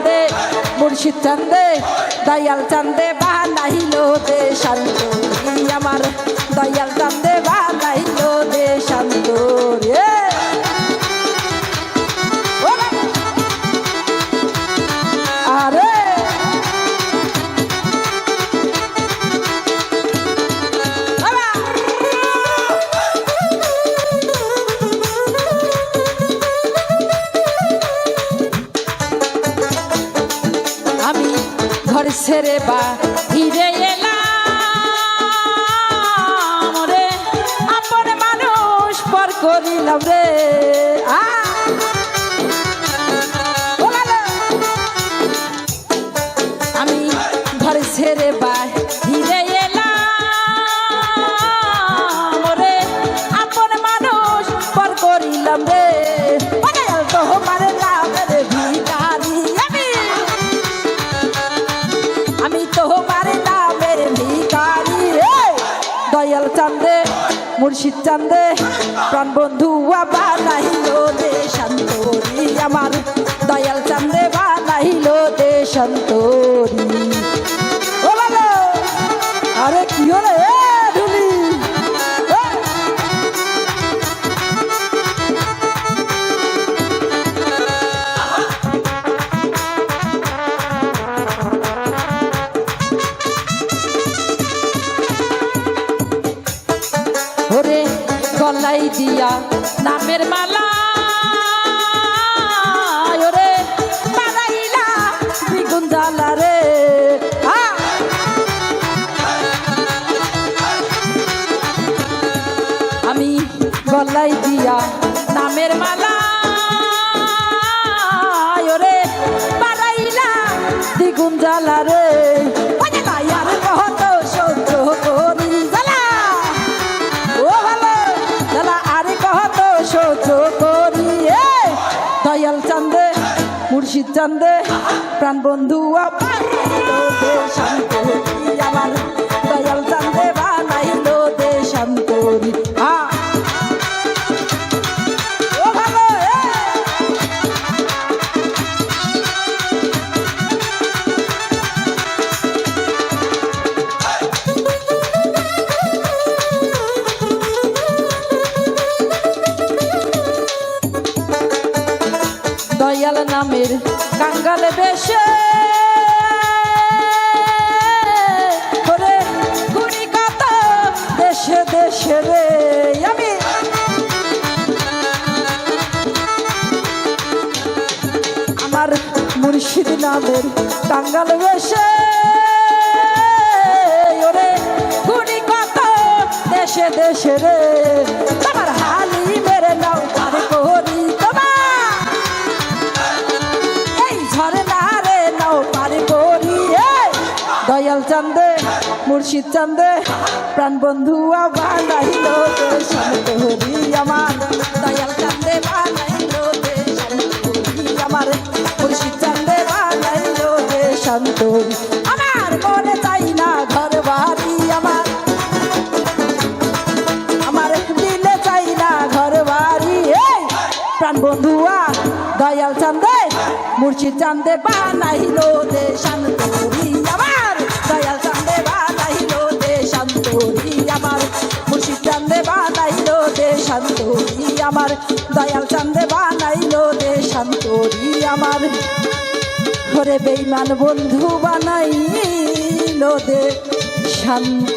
চান্দে মুর্শিদ চান্দে দয়াল চান্দে বানাইল দেশান্তরী আমার দয়াল চান্দে বানাইল দেশান্তরী আরে আমি ঘর ছেড়ে বা হিরে এলাম রে আপন মানুষ পর করিলাম রে আমি ঘর ছেড়ে বা হিরে এলাম রে আপন মানুষ পর করিলাম রে তোমার নামের ভিখারি আমি তোমার নামের ভিখারি দয়াল চান্দে মুর্শিদ চান্দে প্রাণ বন্ধু বানাইল দেশান্তরী আমার দয়াল চান্দে বানাইল দেশান্তরী ও ভালো আরে কি হলো ঢুলি ওরে গলাই দিয়া নামের মালা ওরে বানাইলা দ্বিগুণ জ্বালা রে আমি গলাই দিয়া নামের মালা ওরে বানাইলা দ্বিগুণ জ্বালা রে দয়াল চান্দে মুর্শিদ চান্দে প্রাণ বন্ধু দেশান্তরী আমার দয়াল চান্দে বানাইল দেশান্তরী ও ভালো দয়াল নামের কাঙ্গাল বেশে ওরে গুণী কত দেশে দেশে রে আমি আমার মুর্শিদ নামের কাঙ্গাল বেশে ওরে গুণী কত দেশে দেশে রে তোমার হালি মেরে নাও পার করি দয়াল চান্দে মুর্শিদ চান্দে প্রাণ বন্ধু বানাইল দেশান্তরী আমার দয়াল চান্দে বানাইল দেশান্তরী আমার মুর্শিদ চান্দে বানাইল দেশান্তরী আমার মনে চাই না ঘর বাড়ি আমার দিলে চাই না ঘর বাড়ি প্রাণ বন্ধু দয়াল চান্দে মুর্শিদ চান্দে বানাইল দেশান্তরী আমার দয়াল চান্দে বানাইল দেশান্তরী আমার মুর্শিদ চান্দে বানাইল দেশান্তরী আমার দয়াল চান্দে বানাইল দেশান্তরী আমার ঘরে বেঈমান বন্ধু বানাইল দেশান্তরী।